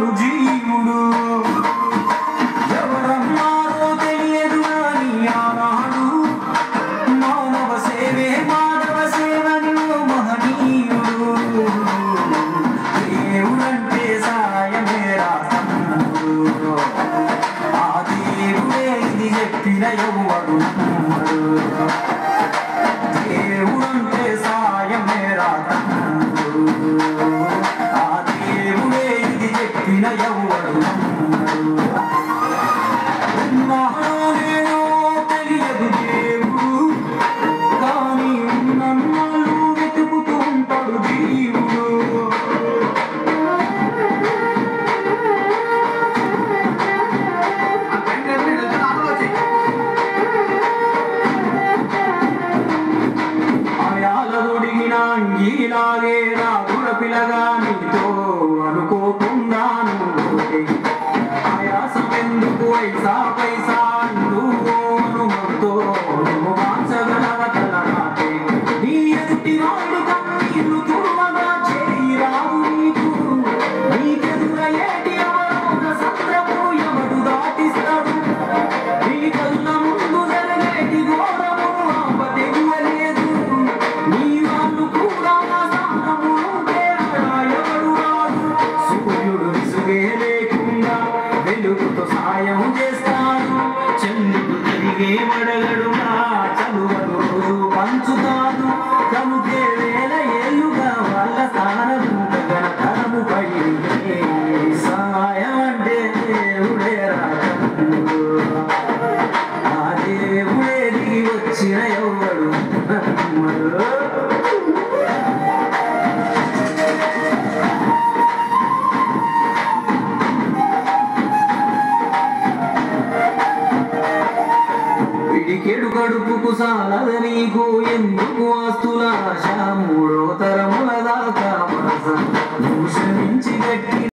ఉంటాడు జీవుడు ఎవరన్నారో తెలియదు అని ఆనాడు మానవ సేవే మానవ సేవని మహనీయుడు దేవుడంటే సాయమే రాతమ్ముడు ఆ దేవుడే ఇది చెప్పిన ఎవడు నమ్మడు దేవుడంటే సాయమే రాతమ్ముడు ఆ దేవుడే ఇది చెప్పిన ఎవడు నమ్మడు ఉన్నాడో లేదో తెలియదు దేవుడు కానీ ఉన్నన్నాళ్ళు వెతుకుతూ ఉంటాడు జీవుడు ఇలాగే రాగుల పిల్లగా నీతో అనుకోకున్నాను ఆయాసం ఎందుకు ఐసా పైసా అనుతో నువ్వు మార్చగలవ తలనాటే నీ ఎదుటి వాడు కన్నీరు తుడవగా చేయి రావు నీకు నీకెదురయ్యేటి అవరోధ సంద్రము ఎవడు దాటిస్తాడు నీ కళ్ళ ముందు జరిగేటి ఘోరము ఆపదెగువలేదు నీ వాళ్ళు కూడా వెలుగుతో సాయం చేస్తాడు చెల్లుకు తిరిగే మడగడుగా చదువులు రోజు పంచుతాడు కనుకే వేల ఏళ్ళుగా వాళ్ళ స్థానము గగన తరముపై సాయం అంటే దేవుడే రాజముడు ఆ దేవుడే దిగి వచ్చిన ఎవడు పిడికెడు కడుపుకు సాలద నీకు ఎందుకు ఆస్తుల ఆశ మూడో తరం